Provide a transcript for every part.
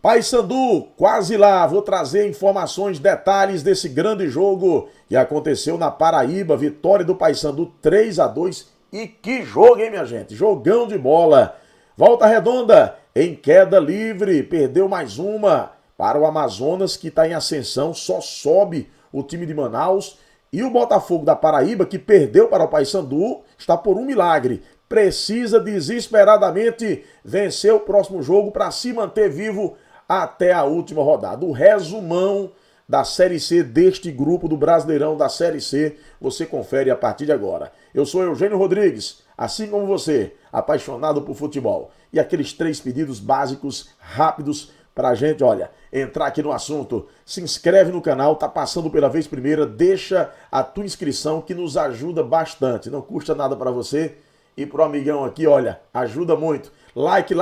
Paysandu, quase lá, vou trazer informações, detalhes desse grande jogo que aconteceu na Paraíba, vitória do Paysandu 3-2. E que jogo, hein, minha gente? Jogão de bola. Volta Redonda, em queda livre, perdeu mais uma para o Amazonas, que está em ascensão, só sobe o time de Manaus. E o Botafogo da Paraíba, que perdeu para o Paysandu, está por um milagre. Precisa desesperadamente vencer o próximo jogo para se manter vivo até a última rodada. O resumão da Série C deste grupo do Brasileirão da Série C, você confere a partir de agora. Eu sou Eugênio Rodrigues, assim como você, apaixonado por futebol. E aqueles 3 pedidos básicos, rápidos, pra gente, olha, entrar aqui no assunto. Se inscreve no canal, tá passando pela vez primeira, deixa a tua inscrição que nos ajuda bastante. Não custa nada pra você. E pro amigão aqui, olha, ajuda muito. Like,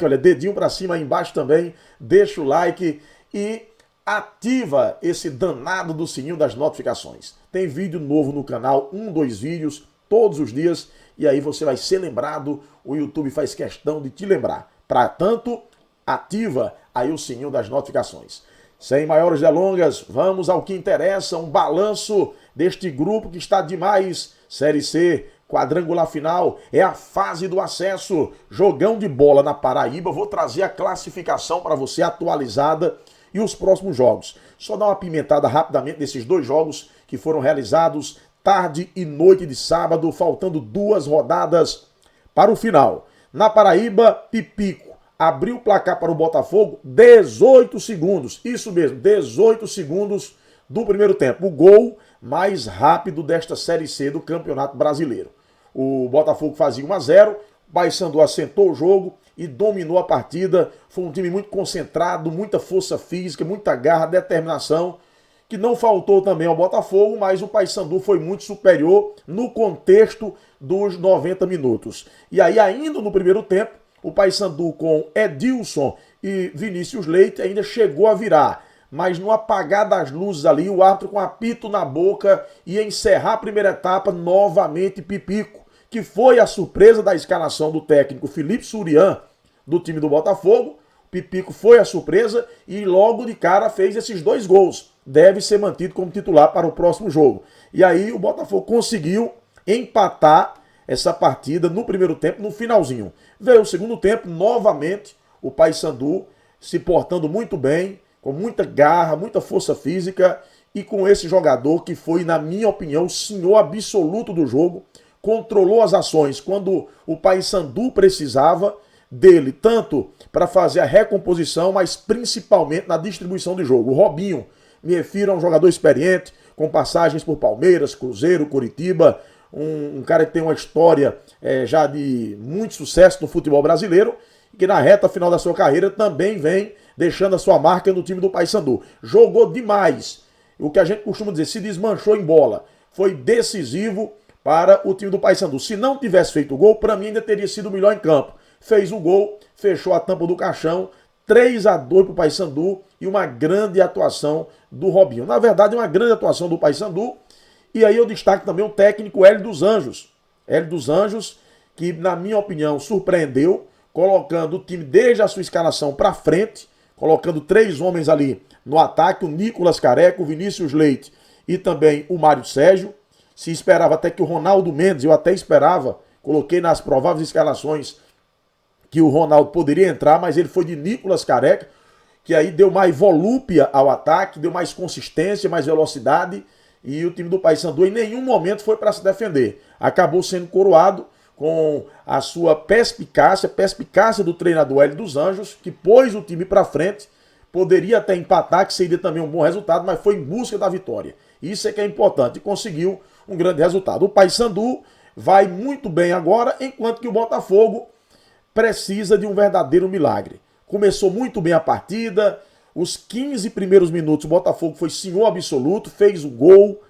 olha, dedinho pra cima aí embaixo também. Deixa o like e ativa esse danado do sininho das notificações. Tem vídeo novo no canal, 2 vídeos todos os dias. E aí você vai ser lembrado, o YouTube faz questão de te lembrar. Pra tanto, ativa aí o sininho das notificações. Sem maiores delongas, vamos ao que interessa, um balanço deste grupo que está demais. Série C, quadrangular final, é a fase do acesso. Jogão de bola na Paraíba, vou trazer a classificação para você atualizada e os próximos jogos. Só dar uma pimentada rapidamente desses 2 jogos que foram realizados tarde e noite de sábado, faltando 2 rodadas para o final. Na Paraíba, Pipico abriu o placar para o Botafogo 18 segundos. Isso mesmo, 18 segundos do primeiro tempo. O gol mais rápido desta Série C do Campeonato Brasileiro. O Botafogo fazia 1-0, o Paysandu assentou o jogo e dominou a partida. Foi um time muito concentrado, muita força física, muita garra, determinação, que não faltou também ao Botafogo, mas o Paysandu foi muito superior no contexto dos 90 minutos. E aí, ainda no primeiro tempo, o Paysandu com Edilson e Vinícius Leite ainda chegou a virar. Mas no apagar das luzes ali, o árbitro com apito na boca ia encerrar a primeira etapa novamente Pipico, que foi a surpresa da escalação do técnico Felipe Surian, do time do Botafogo. Pipico foi a surpresa e logo de cara fez esses 2 gols. Deve ser mantido como titular para o próximo jogo. E aí o Botafogo conseguiu empatar essa partida no primeiro tempo, no finalzinho. Veio o segundo tempo, novamente, o Paysandu se portando muito bem, com muita garra, muita força física e com esse jogador que foi, na minha opinião, o senhor absoluto do jogo, controlou as ações quando o Paysandu precisava dele, tanto para fazer a recomposição, mas principalmente na distribuição de jogo. O Robinho, me refiro a um jogador experiente, com passagens por Palmeiras, Cruzeiro, Coritiba, um cara que tem uma história já de muito sucesso no futebol brasileiro, que na reta final da sua carreira também vem deixando a sua marca no time do Paysandu. Jogou demais. O que a gente costuma dizer, se desmanchou em bola. Foi decisivo para o time do Paysandu. Se não tivesse feito o gol, para mim ainda teria sido o melhor em campo. Fez o gol, fechou a tampa do caixão, 3-2 para o Paysandu e uma grande atuação do Robinho. Na verdade, uma grande atuação do Paysandu. E aí eu destaco também o técnico Hélio dos Anjos. Hélio dos Anjos, que na minha opinião surpreendeu, colocando o time desde a sua escalação para frente, colocando 3 homens ali no ataque, o Nicolas Careca, o Vinícius Leite e também o Mário Sérgio. Se esperava até que o Ronaldo Mendes, eu até esperava, coloquei nas prováveis escalações que o Ronaldo poderia entrar, mas ele foi de Nicolas Careca, que aí deu mais volúpia ao ataque, deu mais consistência, mais velocidade, e o time do Paysandu em nenhum momento foi para se defender. Acabou sendo coroado com a sua perspicácia do treinador Hélio dos Anjos, que pôs o time para frente, poderia até empatar, que seria também um bom resultado, mas foi em busca da vitória. Isso é que é importante, e conseguiu um grande resultado. O Paysandu vai muito bem agora, enquanto que o Botafogo precisa de um verdadeiro milagre. Começou muito bem a partida, os 15 primeiros minutos o Botafogo foi senhor absoluto, fez o gol,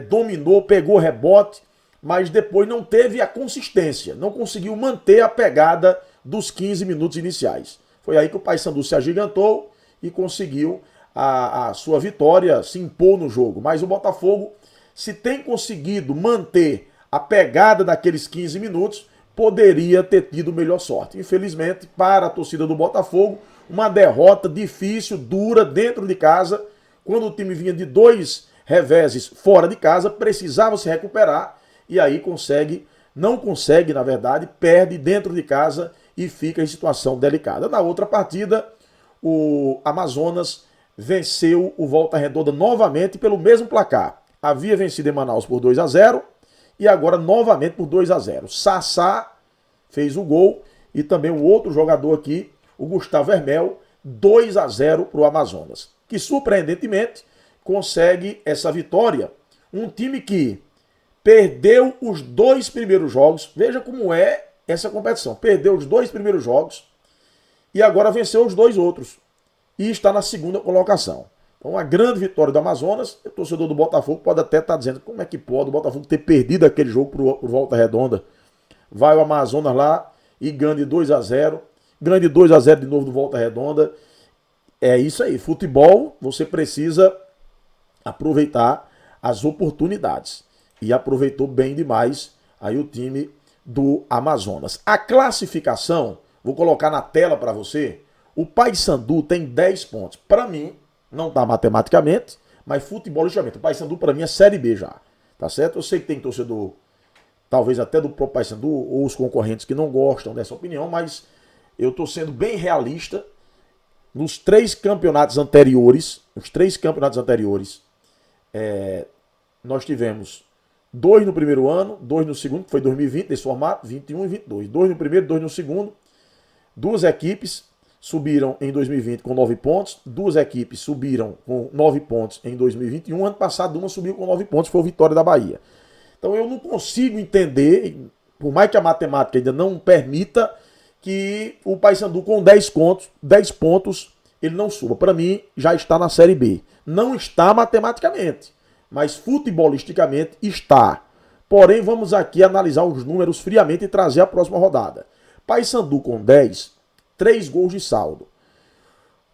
dominou, pegou rebote, mas depois não teve a consistência, não conseguiu manter a pegada dos 15 minutos iniciais. Foi aí que o Paysandu se agigantou e conseguiu a sua vitória, se impor no jogo. Mas o Botafogo, se tem conseguido manter a pegada daqueles 15 minutos, poderia ter tido melhor sorte. Infelizmente, para a torcida do Botafogo, uma derrota difícil, dura, dentro de casa, quando o time vinha de 2 reveses fora de casa, precisava se recuperar, e aí não consegue, na verdade, perde dentro de casa e fica em situação delicada. Na outra partida, o Amazonas venceu o Volta Redonda novamente pelo mesmo placar. Havia vencido em Manaus por 2-0 e agora novamente por 2-0. Sassá fez o gol e também o outro jogador aqui, o Gustavo Hermel, 2-0 para o Amazonas, que surpreendentemente consegue essa vitória. Um time que perdeu os 2 primeiros jogos, veja como é essa competição, perdeu os 2 primeiros jogos e agora venceu os 2 outros e está na segunda colocação. Então, uma grande vitória do Amazonas. O torcedor do Botafogo pode até estar dizendo como é que pode o Botafogo ter perdido aquele jogo para o Volta Redonda. Vai o Amazonas lá e ganha de 2-0. Ganha de 2-0 de novo do Volta Redonda. É isso aí. Futebol, você precisa aproveitar as oportunidades. E aproveitou bem demais aí o time do Amazonas. A classificação, vou colocar na tela para você. O Paysandu tem 10 pontos. Para mim, não está matematicamente, mas futebolisticamente. O Paysandu para mim é Série B já. Tá certo? Eu sei que tem torcedor, talvez até do próprio Paysandu, ou os concorrentes que não gostam dessa opinião, mas eu estou sendo bem realista. Nos 3 campeonatos anteriores, nós tivemos 2 no primeiro ano, 2 no segundo, que foi 2020, desse formato, 21 e 22. 2 no primeiro, 2 no segundo. 2 equipes subiram em 2020 com 9 pontos, 2 equipes subiram com 9 pontos em 2021, ano passado uma subiu com 9 pontos, foi o Vitória da Bahia. Então eu não consigo entender, por mais que a matemática ainda não permita, que o Paysandu com 10 pontos, ele não suba. Para mim, já está na Série B. Não está matematicamente, mas futebolisticamente está. Porém, vamos aqui analisar os números friamente e trazer a próxima rodada. Paysandu com 10, 3 gols de saldo.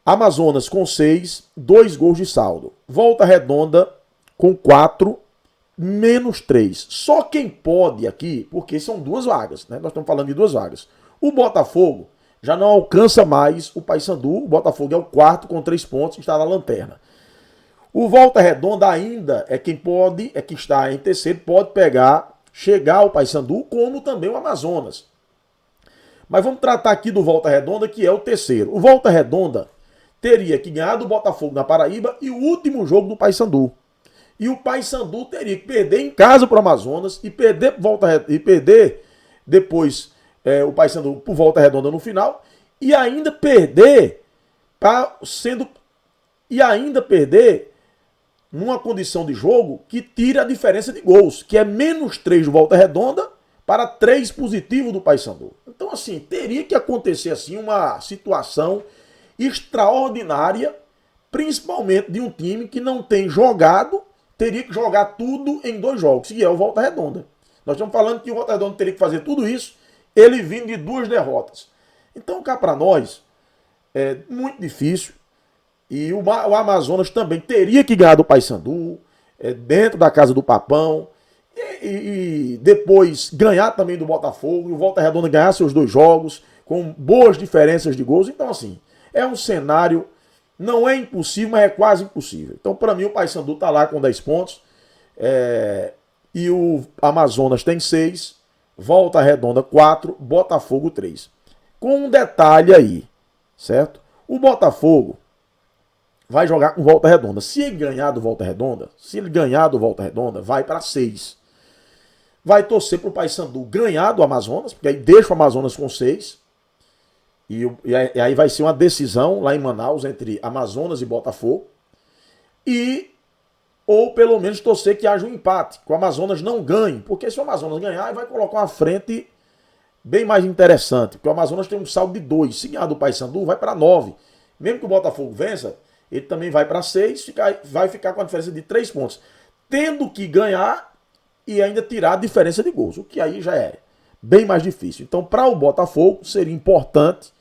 Amazonas com 6, 2 gols de saldo. Volta Redonda com 4, menos 3. Só quem pode aqui, porque são 2 vagas, né? Nós estamos falando de 2 vagas. O Botafogo já não alcança mais o Paysandu. O Botafogo é o 4º com 3 pontos, está na lanterna. O Volta Redonda ainda é quem pode, é que está em terceiro, pode chegar ao Paysandu, como também o Amazonas. Mas vamos tratar aqui do Volta Redonda, que é o terceiro. O Volta Redonda teria que ganhar do Botafogo na Paraíba e o último jogo do Paysandu. E o Paysandu teria que perder em casa para o Amazonas e perder depois o Paysandu por Volta Redonda no final e ainda perder numa condição de jogo que tira a diferença de gols, que é menos 3 do Volta Redonda para 3 positivo do Paysandu. Então, assim, teria que acontecer assim uma situação extraordinária, principalmente de um time que não tem jogado, teria que jogar tudo em 2 jogos, que é o Volta Redonda. Nós estamos falando que o Volta Redonda teria que fazer tudo isso, ele vindo de 2 derrotas. Então, cá para nós, é muito difícil. E o Amazonas também teria que ganhar do Paysandu, dentro da casa do Papão, e depois ganhar também do Botafogo, e o Volta Redonda ganhar seus 2 jogos, com boas diferenças de gols. Então, assim, é um cenário, não é impossível, mas é quase impossível. Então, para mim, o Paysandu está lá com 10 pontos, e o Amazonas tem 6, Volta Redonda 4, Botafogo 3. Com um detalhe aí, certo? O Botafogo vai jogar com Volta Redonda. Se ele ganhar do Volta Redonda, vai para 6. Vai torcer para o Paysandu ganhar do Amazonas, porque aí deixa o Amazonas com 6. E aí vai ser uma decisão lá em Manaus entre Amazonas e Botafogo. Ou pelo menos torcer que haja um empate, que o Amazonas não ganhe. Porque se o Amazonas ganhar, vai colocar uma frente bem mais interessante. Porque o Amazonas tem um saldo de 2. Se ganhar do Paysandu, vai para 9. Mesmo que o Botafogo vença, ele também vai para 6, vai ficar com a diferença de 3 pontos. Tendo que ganhar e ainda tirar a diferença de gols, o que aí já é bem mais difícil. Então, para o Botafogo, seria importante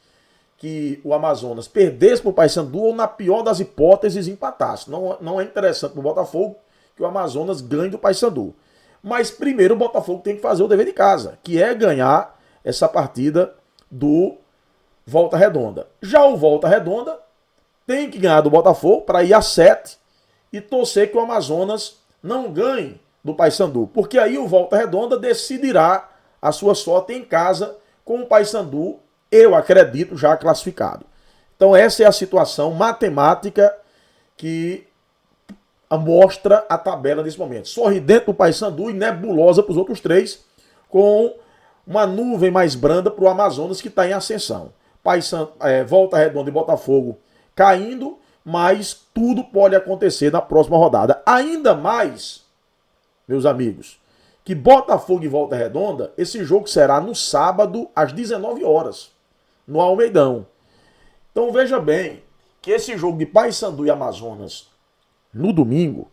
que o Amazonas perdesse para o Paysandu ou, na pior das hipóteses, empatasse. Não é interessante para o Botafogo que o Amazonas ganhe do Paysandu. Mas primeiro o Botafogo tem que fazer o dever de casa, que é ganhar essa partida do Volta Redonda. Já o Volta Redonda tem que ganhar do Botafogo para ir a 7 e torcer que o Amazonas não ganhe do Paysandu, porque aí o Volta Redonda decidirá a sua sorte em casa com o Paysandu, eu acredito, já classificado. Então essa é a situação matemática que mostra a tabela nesse momento. Sorridente do Paysandu e nebulosa para os outros três, com uma nuvem mais branda para o Amazonas, que está em ascensão. Volta Redonda e Botafogo caindo, mas tudo pode acontecer na próxima rodada. Ainda mais, meus amigos, que Botafogo e Volta Redonda, esse jogo será no sábado, às 19 horas, no Almeidão. Então veja bem que esse jogo de Paysandu e Amazonas no domingo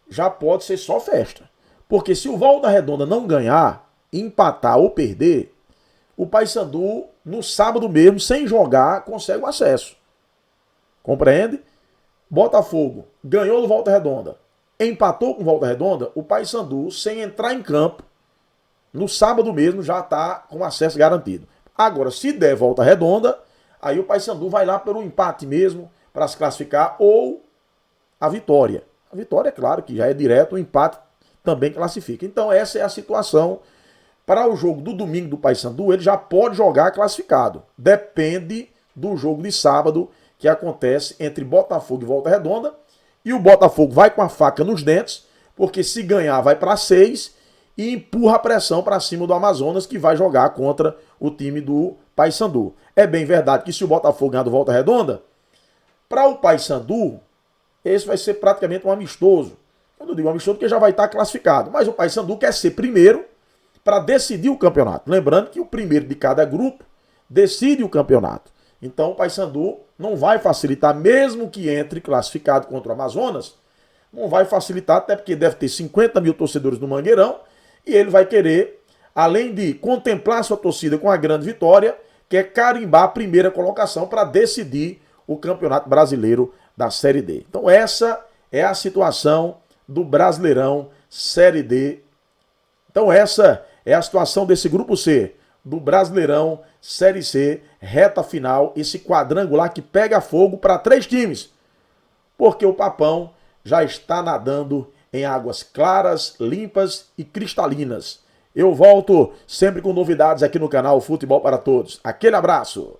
já pode ser só festa. Porque se o Volta Redonda não ganhar, empatar ou perder, o Paysandu, no sábado mesmo, sem jogar, consegue o acesso. Compreende? Botafogo ganhou do Volta Redonda, empatou com Volta Redonda, o Paysandu, sem entrar em campo, no sábado mesmo já está com acesso garantido. Agora, se der Volta Redonda, aí o Paysandu vai lá pelo empate mesmo, para se classificar, ou a vitória. A vitória, é claro, que já é direto, o empate também classifica. Então essa é a situação. Para o jogo do domingo do Paysandu, ele já pode jogar classificado. Depende do jogo de sábado, que acontece entre Botafogo e Volta Redonda. E o Botafogo vai com a faca nos dentes, porque se ganhar vai para 6 e empurra a pressão para cima do Amazonas, que vai jogar contra o time do Paysandu. É bem verdade que se o Botafogo ganhar do Volta Redonda, para o Paysandu, esse vai ser praticamente um amistoso. Eu não digo amistoso porque já vai estar classificado, mas o Paysandu quer ser primeiro para decidir o campeonato. Lembrando que o primeiro de cada grupo decide o campeonato. Então o Paysandu não vai facilitar, mesmo que entre classificado contra o Amazonas, não vai facilitar, até porque deve ter 50 mil torcedores no Mangueirão, e ele vai querer, além de contemplar sua torcida com a grande vitória, quer carimbar a primeira colocação para decidir o Campeonato Brasileiro da Série D. Então essa é a situação do Brasileirão Série D. Então essa é a situação desse Grupo C, do Brasileirão Série C, reta final, esse quadrangular que pega fogo para 3 times. Porque o Papão já está nadando em águas claras, limpas e cristalinas. Eu volto sempre com novidades aqui no canal Futebol para Todos. Aquele abraço!